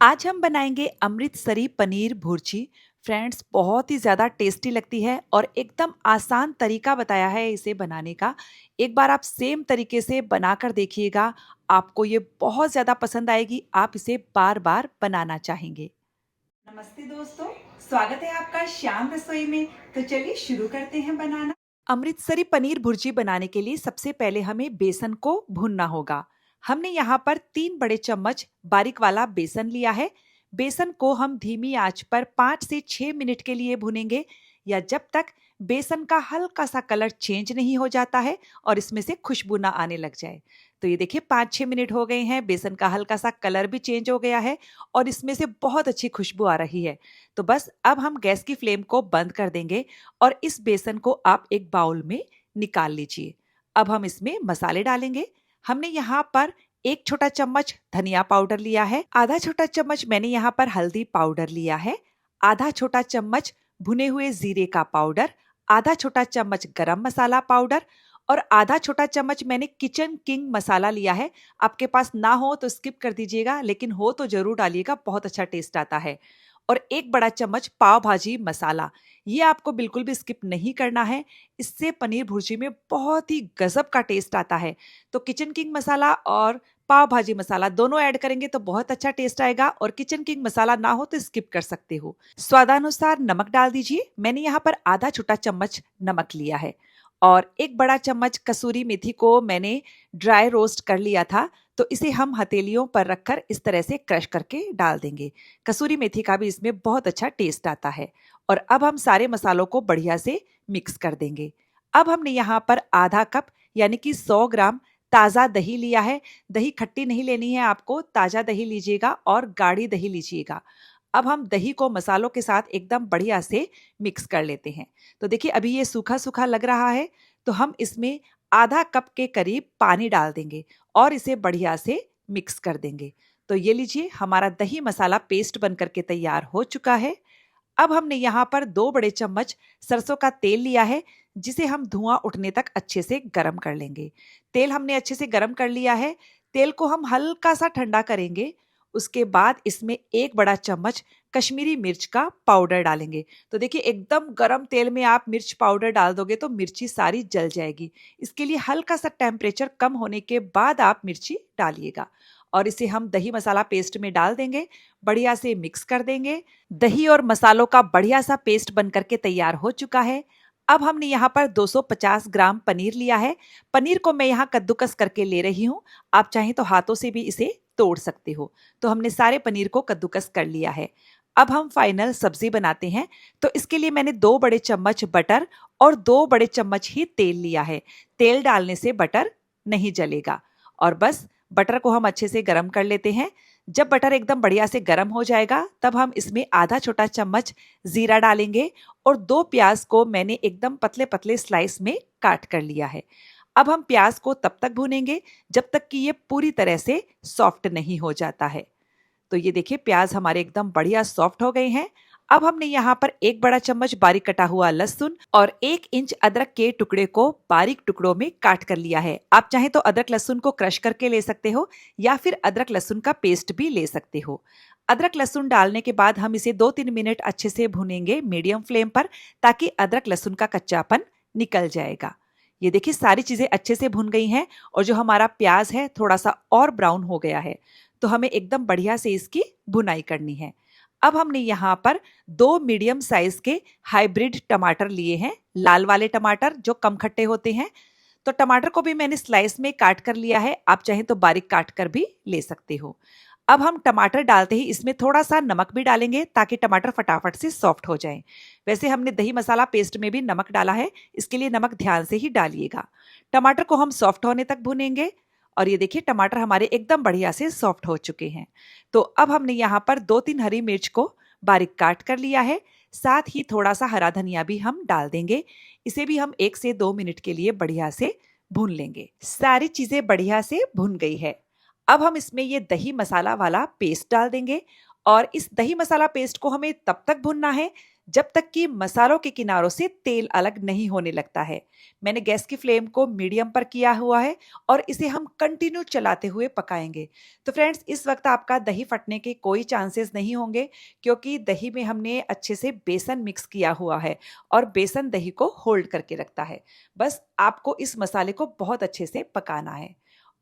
आज हम बनाएंगे अमृतसरी पनीर भुर्जी। फ्रेंड्स, बहुत ही ज़्यादा टेस्टी लगती है और एकदम आसान तरीका बताया है इसे बनाने का। एक बार आप सेम तरीके से बनाकर देखिएगा, आपको ये बहुत ज़्यादा पसंद आएगी। आप इसे बार बार बनाना चाहेंगे। नमस्ते दोस्तों, स्वागत है आपका श्याम रसोई में। तो चलिए शुरू करते हैं बनाना। अमृतसरी पनीर भुर्जी बनाने के लिए सबसे पहले हमें बेसन को भूनना होगा। हमने यहाँ पर 3 बड़े चम्मच बारीक वाला बेसन लिया है। बेसन को हम धीमी आंच पर 5 से 6 मिनट के लिए भूनेंगे, या जब तक बेसन का हल्का सा कलर चेंज नहीं हो जाता है और इसमें से खुशबू ना आने लग जाए। तो ये देखिए 5-6 मिनट हो गए हैं, बेसन का हल्का सा कलर भी चेंज हो गया है और इसमें से बहुत अच्छी खुशबू आ रही है। तो बस अब हम गैस की फ्लेम को बंद कर देंगे और इस बेसन को आप एक बाउल में निकाल लीजिए। अब हम इसमें मसाले डालेंगे। हमने यहाँ पर 1 छोटा चम्मच धनिया पाउडर लिया है, आधा छोटा चम्मच मैंने यहाँ पर हल्दी पाउडर लिया है, आधा छोटा चम्मच भुने हुए जीरे का पाउडर, आधा छोटा चम्मच गरम मसाला पाउडर और आधा छोटा चम्मच मैंने किचन किंग मसाला लिया है। आपके पास ना हो तो स्किप कर दीजिएगा, लेकिन हो तो जरूर डालिएगा, बहुत अच्छा टेस्ट आता है। और 1 बड़ा चम्मच पाव भाजी मसाला, ये आपको बिल्कुल भी स्किप नहीं करना है। इससे पनीर भुर्जी में बहुत ही गजब का टेस्ट आता है। तो किचन किंग मसाला और पाव भाजी मसाला दोनों ऐड करेंगे तो बहुत अच्छा टेस्ट आएगा, और किचन किंग मसाला ना हो तो स्किप कर सकते हो। स्वादानुसार नमक डाल दीजिए। मैंने यहाँ पर आधा छोटा चम्मच नमक लिया है और 1 बड़ा चम्मच कसूरी मेथी को मैंने ड्राई रोस्ट कर लिया था, तो इसे हम हथेलियों पर रखकर इस तरह से क्रश करके डाल देंगे। कसूरी मेथी का भी इसमें बहुत अच्छा टेस्ट आता है। और अब हम सारे मसालों को बढ़िया से मिक्स कर देंगे। अब हमने यहाँ पर आधा कप यानी कि 100 ग्राम ताज़ा दही लिया है। दही खट्टी नहीं लेनी है आपको, ताज़ा दही लीजिएगा और गाढ़ी दही लीजिएगा। अब हम दही को मसालों के साथ एकदम बढ़िया से मिक्स कर लेते हैं। तो देखिए अभी ये सूखा सूखा लग रहा है, तो हम इसमें आधा कप के करीब पानी डाल देंगे और इसे बढ़िया से मिक्स कर देंगे। तो ये लीजिए, हमारा दही मसाला पेस्ट बन करके तैयार हो चुका है। अब हमने यहाँ पर 2 बड़े चम्मच सरसों का तेल लिया है, जिसे हम धुआं उठने तक अच्छे से गर्म कर लेंगे। तेल हमने अच्छे से गर्म कर लिया है। तेल को हम हल्का सा ठंडा करेंगे। उसके बाद इसमें 1 बड़ा चम्मच कश्मीरी मिर्च का पाउडर डालेंगे। तो देखिए एकदम गरम तेल में आप मिर्च पाउडर डाल दोगे तो मिर्ची सारी जल जाएगी। इसके लिए हल्का सा टेम्परेचर कम होने के बाद आप मिर्ची डालिएगा और इसे हम दही मसाला पेस्ट में डाल देंगे, बढ़िया से मिक्स कर देंगे। दही और मसालों का बढ़िया सा पेस्ट बन करके तैयार हो चुका है। अब हमने यहाँ पर 250 ग्राम पनीर लिया है। पनीर को मैं यहाँ कद्दूकस करके ले रही हूँ। आप चाहें तो हाथों से भी इसे तोड़ सकते हो। तो हमने सारे पनीर को कद्दूकस कर लिया है। अब हम फाइनल सब्जी बनाते हैं। तो इसके लिए मैंने 2 बड़े चम्मच बटर और 2 बड़े चम्मच ही तेल लिया है। तेल डालने से बटर नहीं जलेगा। और बस बटर को हम अच्छे से गरम कर लेते हैं। जब बटर एकदम बढ़िया से गरम हो जाएगा, तब हम इसमें आधा छोटा चम्मच जीरा डालेंगे और 2 प्याज को मैंने एकदम पतले पतले स्लाइस में काट कर लिया है। अब हम प्याज को तब तक भूनेंगे जब तक कि ये पूरी तरह से सॉफ्ट नहीं हो जाता है। तो ये देखिए प्याज हमारे एकदम बढ़िया सॉफ्ट हो गए हैं। अब हमने यहाँ पर 1 बड़ा चम्मच बारीक कटा हुआ लहसुन और 1 इंच अदरक के टुकड़े को बारीक टुकड़ों में काट कर लिया है। आप चाहें तो अदरक लहसुन को क्रश करके ले सकते हो या फिर अदरक लहसुन का पेस्ट भी ले सकते हो। अदरक लहसुन डालने के बाद हम इसे 2-3 मिनट अच्छे से भूनेंगे मीडियम फ्लेम पर, ताकि अदरक लहसुन का कच्चापन निकल जाएगा। ये देखिए सारी चीजें अच्छे से भुन गई हैं और जो हमारा प्याज है थोड़ा सा और ब्राउन हो गया है। तो हमें एकदम बढ़िया से इसकी भुनाई करनी है। अब हमने यहाँ पर 2 मीडियम साइज के हाइब्रिड टमाटर लिए हैं, लाल वाले टमाटर जो कम खट्टे होते हैं। तो टमाटर को भी मैंने स्लाइस में काट कर लिया है, आप चाहें तो बारीक काट कर भी ले सकते हो। अब हम टमाटर डालते ही इसमें थोड़ा सा नमक भी डालेंगे, ताकि टमाटर फटाफट से सॉफ्ट हो जाएं। वैसे हमने दही मसाला पेस्ट में भी नमक डाला है, इसके लिए नमक ध्यान से ही डालिएगा। टमाटर को हम सॉफ्ट होने तक भूनेंगे और ये देखिए टमाटर हमारे एकदम बढ़िया से सॉफ्ट हो चुके हैं। तो अब हमने यहाँ पर 2-3 हरी मिर्च को बारीक काट कर लिया है, साथ ही थोड़ा सा हरा धनिया भी हम डाल देंगे। इसे भी हम 1 से 2 मिनट के लिए बढ़िया से भून लेंगे। सारी चीजें बढ़िया से भुन गई है। अब हम इसमें ये दही मसाला वाला पेस्ट डाल देंगे और इस दही मसाला पेस्ट को हमें तब तक भूनना है जब तक कि मसालों के किनारों से तेल अलग नहीं होने लगता है। मैंने गैस की फ्लेम को मीडियम पर किया हुआ है और इसे हम कंटिन्यू चलाते हुए पकाएंगे। तो फ्रेंड्स, इस वक्त आपका दही फटने के कोई चांसेस नहीं होंगे, क्योंकि दही में हमने अच्छे से बेसन मिक्स किया हुआ है और बेसन दही को होल्ड करके रखता है। बस आपको इस मसाले को बहुत अच्छे से पकाना है।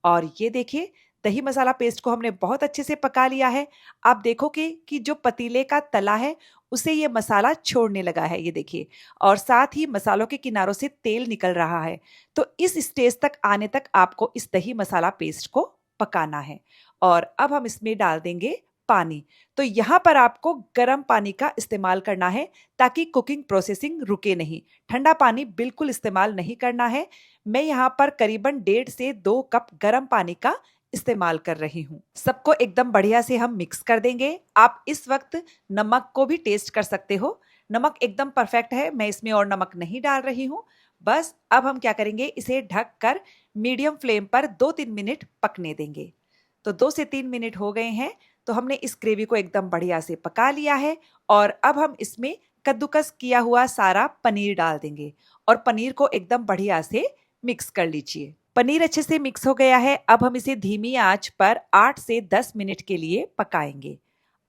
और ये देखिए, दही मसाला पेस्ट को हमने बहुत अच्छे से पका लिया है। आप देखोगे कि जो पतीले का तला है उसे ये मसाला छोड़ने लगा है, ये देखिए, और साथ ही मसालों के किनारों से तेल निकल रहा है। तो इस स्टेज तक आने तक आपको इस दही मसाला पेस्ट को पकाना है। और अब हम इसमें डाल देंगे पानी। तो यहाँ पर आपको गर्म पानी का इस्तेमाल करना है ताकि कुकिंग प्रोसेसिंग रुके नहीं। ठंडा पानी बिल्कुल इस्तेमाल नहीं करना है। मैं यहाँ पर करीबन 1.5 से 2 कप गर्म पानी का इस्तेमाल कर रही हूँ। सबको एकदम बढ़िया से हम मिक्स कर देंगे। आप इस वक्त नमक को भी टेस्ट कर सकते हो। नमक एकदम परफेक्ट है, मैं इसमें और नमक नहीं डाल रही हूँ। बस अब हम क्या करेंगे, इसे ढक कर मीडियम फ्लेम पर 2-3 मिनट पकने देंगे। तो 2 से 3 मिनट हो गए हैं। तो हमने इस ग्रेवी को एकदम बढ़िया से पका लिया है और अब हम इसमें कद्दूकस किया हुआ सारा पनीर डाल देंगे और पनीर को एकदम बढ़िया से मिक्स कर लीजिए। पनीर अच्छे से मिक्स हो गया है। अब हम इसे धीमी आंच पर 8 से 10 मिनट के लिए पकाएंगे।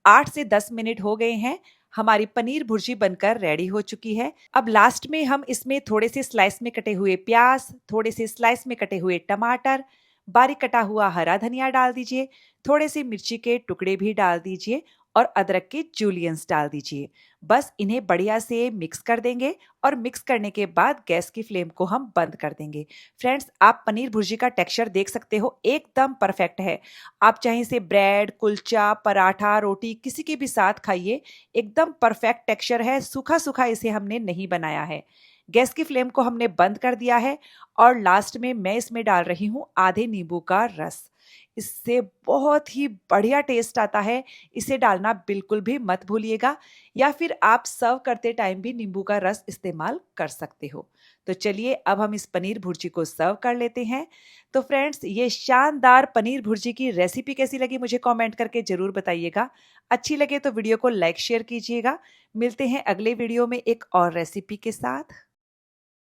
8 से 10 मिनट हो गए हैं। हमारी पनीर भुर्जी बनकर रेडी हो चुकी है। अब लास्ट में हम इसमें थोड़े से स्लाइस में कटे हुए प्याज, थोड़े से स्लाइस में कटे हुए टमाटर, बारीक कटा हुआ हरा धनिया डाल दीजिए, थोड़े से मिर्ची के टुकड़े भी डाल दीजिए और अदरक के जूलियंस डाल दीजिए। बस इन्हें बढ़िया से मिक्स कर देंगे और मिक्स करने के बाद गैस की फ्लेम को हम बंद कर देंगे। फ्रेंड्स, आप पनीर भुर्जी का टेक्सचर देख सकते हो, एकदम परफेक्ट है। आप चाहे इसे ब्रेड, कुलचा, पराठा, रोटी किसी के भी साथ खाइए, एकदम परफेक्ट टेक्सचर है। सूखा सूखा इसे हमने नहीं बनाया है। गैस की फ्लेम को हमने बंद कर दिया है और लास्ट में मैं इसमें डाल रही हूँ आधे नींबू का रस। इससे बहुत ही बढ़िया टेस्ट आता है। इसे डालना बिल्कुल भी मत भूलिएगा, या फिर आप सर्व करते टाइम भी नींबू का रस इस्तेमाल कर सकते हो। तो चलिए अब हम इस पनीर भुर्जी को सर्व कर लेते हैं। तो फ्रेंड्स, ये शानदार पनीर भुर्जी की रेसिपी कैसी लगी मुझे कमेंट करके जरूर बताइएगा। अच्छी लगे तो वीडियो को लाइक शेयर कीजिएगा। मिलते हैं अगले वीडियो में एक और रेसिपी के साथ।